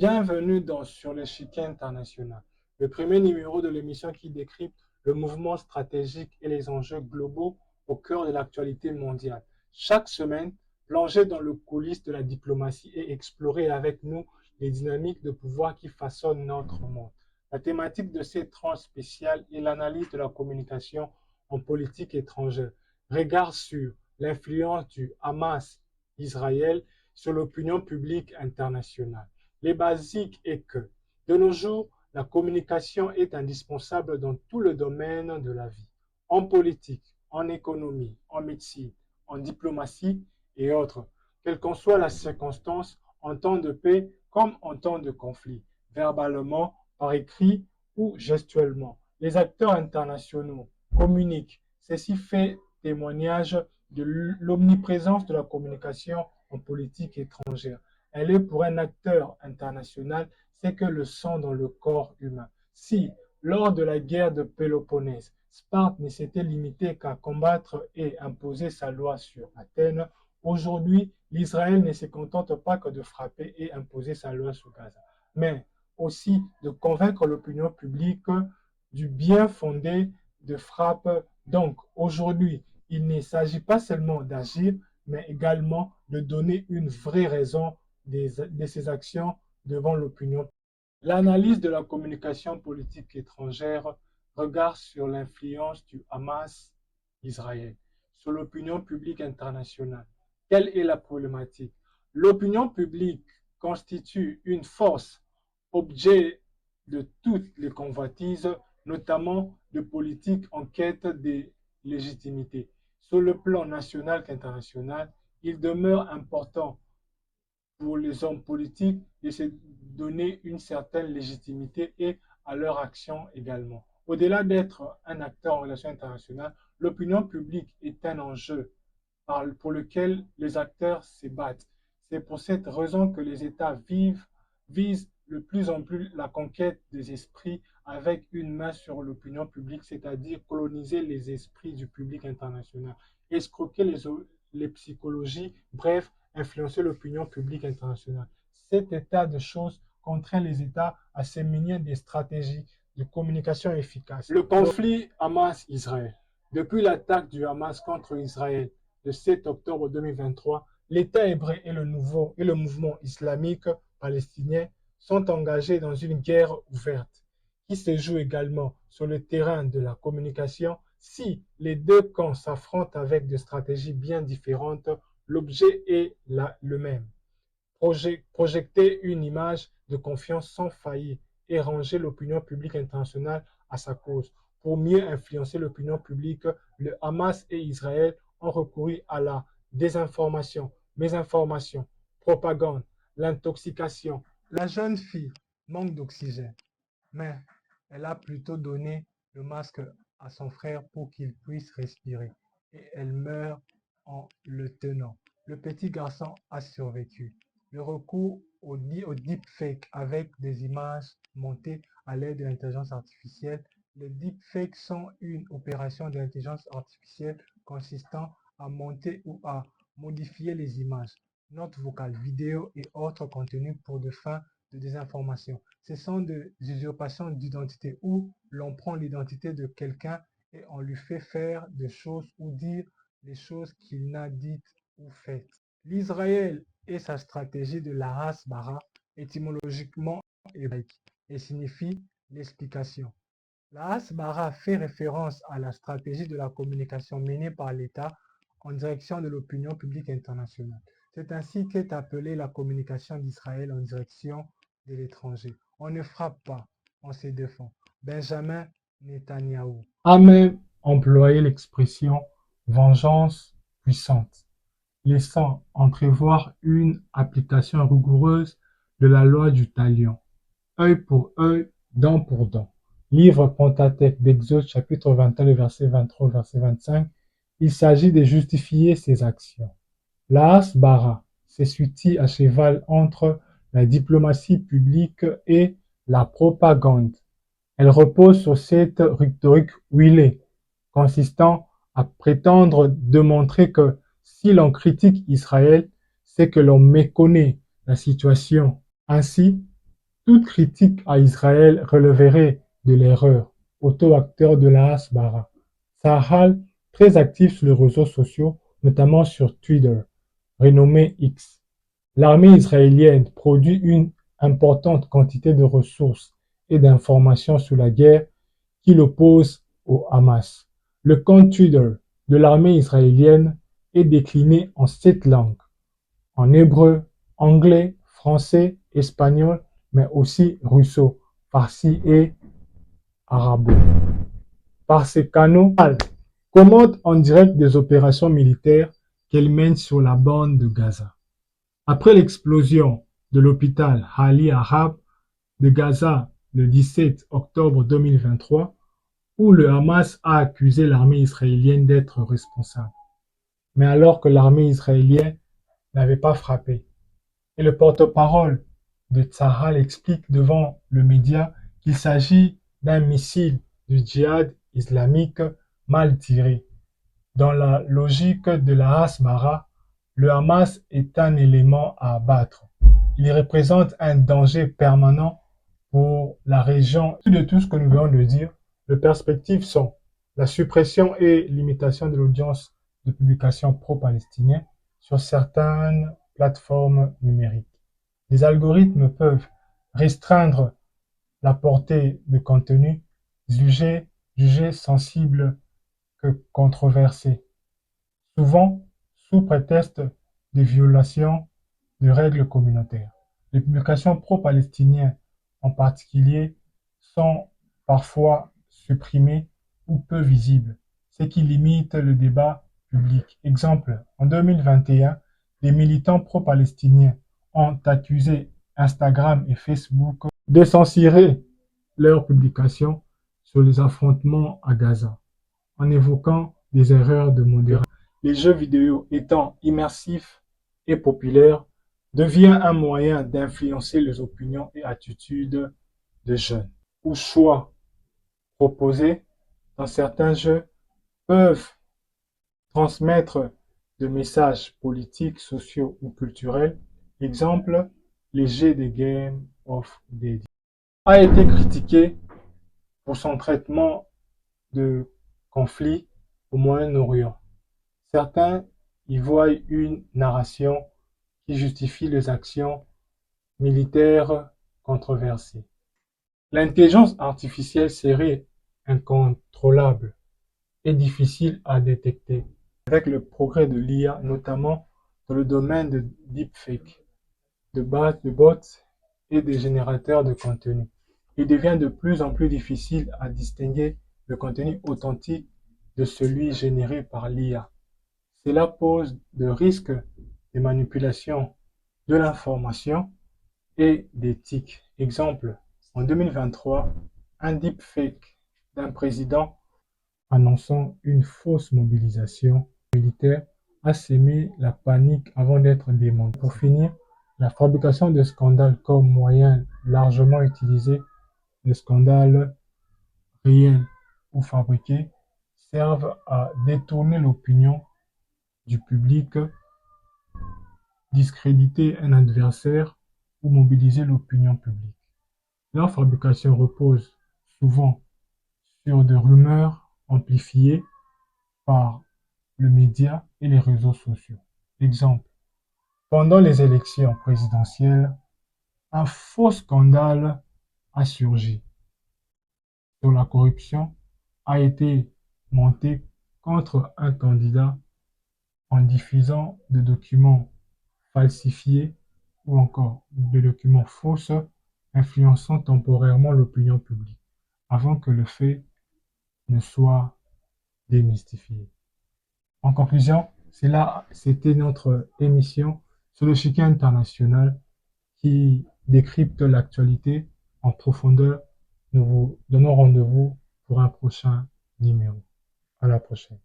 Bienvenue sur l'échiquier international, le premier numéro de l'émission qui décrypte le mouvement stratégique et les enjeux globaux au cœur de l'actualité mondiale. Chaque semaine, plongez dans le coulisses de la diplomatie et explorez avec nous les dynamiques de pouvoir qui façonnent notre monde. La thématique de cette tranche spéciale est l'analyse de la communication en politique étrangère. Regard sur l'influence du Hamas Israël sur l'opinion publique internationale. Les basiques est que, de nos jours, la communication est indispensable dans tout le domaine de la vie, en politique, en économie, en médecine, en diplomatie et autres, quelle qu'en soit la circonstance, en temps de paix comme en temps de conflit, verbalement, par écrit ou gestuellement. Les acteurs internationaux communiquent. Ceci fait témoignage de l'omniprésence de la communication en politique étrangère. Elle est pour un acteur international, c'est que le sang dans le corps humain. Si, lors de la guerre de Péloponnèse, Sparte ne s'était limité qu'à combattre et imposer sa loi sur Athènes, aujourd'hui, l'Israël ne se contente pas que de frapper et imposer sa loi sur Gaza, mais aussi de convaincre l'opinion publique du bien fondé de frappe. Donc, aujourd'hui, il ne s'agit pas seulement d'agir, mais également de donner une vraie raison de ses actions devant l'opinion. L'analyse de la communication politique étrangère regarde sur l'influence du Hamas Israël sur l'opinion publique internationale. Quelle est la problématique? L'opinion publique constitue une force, objet de toutes les convoitises, notamment de politiques en quête de légitimité. Sur le plan national qu'international, il demeure important pour les hommes politiques de se donner une certaine légitimité et à leur action également. Au-delà d'être un acteur en relations internationales, l'opinion publique est un enjeu pour lequel les acteurs se battent. C'est pour cette raison que les États visent de plus en plus la conquête des esprits avec une main sur l'opinion publique, c'est-à-dire coloniser les esprits du public international, escroquer les psychologies, bref, influencer l'opinion publique internationale. Cet état de choses contraint les États à se munir des stratégies de communication efficaces. Le conflit Hamas-Israël. Depuis l'attaque du Hamas contre Israël le 7 octobre 2023, l'État hébreu et le mouvement islamique palestinien sont engagés dans une guerre ouverte qui se joue également sur le terrain de la communication. Si les deux camps s'affrontent avec des stratégies bien différentes, l'objet est le même. Projeter une image de confiance sans faillir et ranger l'opinion publique internationale à sa cause. Pour mieux influencer l'opinion publique, le Hamas et Israël ont recouru à la désinformation, mésinformation, propagande, l'intoxication. La jeune fille manque d'oxygène, mais elle a plutôt donné le masque à son frère pour qu'il puisse respirer et elle meurt en le tenant. Le petit garçon a survécu. Le recours au deepfake avec des images montées à l'aide de l'intelligence artificielle. Les deepfakes sont une opération de l'intelligence artificielle consistant à monter ou à modifier les images, notes vocales, vidéos et autres contenus pour des fins de désinformation. Ce sont des usurpations d'identité où l'on prend l'identité de quelqu'un et on lui fait faire des choses ou dire les choses qu'il n'a dites ou faites. L'Israël et sa stratégie de la race bara, étymologiquement hébraïque, et signifie l'explication. La Hasbara fait référence à la stratégie de la communication menée par l'État en direction de l'opinion publique internationale. C'est ainsi qu'est appelée la communication d'Israël en direction de l'étranger. On ne frappe pas, on se défend. Benjamin Netanyahou a même employé l'expression vengeance puissante, laissant entrevoir une application rigoureuse de la loi du talion. Œil pour œil, dent pour dent. Livre Pentateuque d'Exode, chapitre 21, le verset 23 au verset 25. Il s'agit de justifier ses actions. La Hasbara s'essuie à cheval entre la diplomatie publique et la propagande. Elle repose sur cette rhétorique huilée, consistant à prétendre démontrer que si l'on critique Israël, c'est que l'on méconnaît la situation. Ainsi, Toute critique à Israël relèverait de l'erreur. Auto-acteur de la Hasbara. Tzahal, très actif sur les réseaux sociaux, notamment sur Twitter, renommé X. L'armée israélienne produit une importante quantité de ressources et d'informations sur la guerre qui l'oppose au Hamas. Le compte Twitter de l'armée israélienne est décliné en 7 langues, en hébreu, anglais, français, espagnol, mais aussi russo, farsi et arabo. Par ces canaux, commente en direct des opérations militaires qu'elle mène sur la bande de Gaza. Après l'explosion de l'hôpital Ali Arab de Gaza le 17 octobre 2023, où le Hamas a accusé l'armée israélienne d'être responsable, mais alors que l'armée israélienne n'avait pas frappé. Et le porte-parole de Tzahal explique devant le média qu'il s'agit d'un missile du djihad islamique mal tiré. Dans la logique de la Hasbara, le Hamas est un élément à abattre. Il représente un danger permanent pour la région. De tout ce que nous venons de dire, les perspectives sont la suppression et limitation de l'audience de publication pro-palestinien sur certaines plateformes numériques. Les algorithmes peuvent restreindre la portée de contenu jugé sensible que controversé, souvent sous prétexte de violation de règles communautaires. Les publications pro-palestiniennes en particulier sont parfois supprimées ou peu visibles, ce qui limite le débat public. Exemple, en 2021, les militants pro-palestiniens ont accusé Instagram et Facebook de censurer leurs publications sur les affrontements à Gaza, en évoquant des erreurs de modération. Les jeux vidéo étant immersifs et populaires, devient un moyen d'influencer les opinions et attitudes des jeunes. Ou choix proposés dans certains jeux peuvent transmettre des messages politiques, sociaux ou culturels. Exemple, les jeux de Game of Dead a été critiqué pour son traitement de conflits au Moyen-Orient. Certains y voient une narration qui justifie les actions militaires controversées. L'intelligence artificielle serait incontrôlable et difficile à détecter. Avec le progrès de l'IA, notamment dans le domaine de deepfake, de bots et des générateurs de contenu, il devient de plus en plus difficile à distinguer le contenu authentique de celui généré par l'IA. Cela pose de risques de manipulation de l'information et d'éthique. Exemple, en 2023, un deepfake d'un président annonçant une fausse mobilisation militaire a sémé la panique avant d'être démonté. Pour finir, la fabrication de scandales comme moyen largement utilisé, les scandales réels ou fabriqués, servent à détourner l'opinion du public, discréditer un adversaire ou mobiliser l'opinion publique. Leur fabrication repose souvent sur des rumeurs amplifiées par le média et les réseaux sociaux. Exemple, pendant les élections présidentielles, un faux scandale a surgi sur la corruption, a été monté contre un candidat en diffusant des documents falsifiés ou encore des documents fausses influençant temporairement l'opinion publique avant que le fait ne soit démystifié. En conclusion, c'était notre émission sur le chiquet international qui décrypte l'actualité en profondeur. Nous vous donnons rendez-vous pour un prochain numéro. À la prochaine.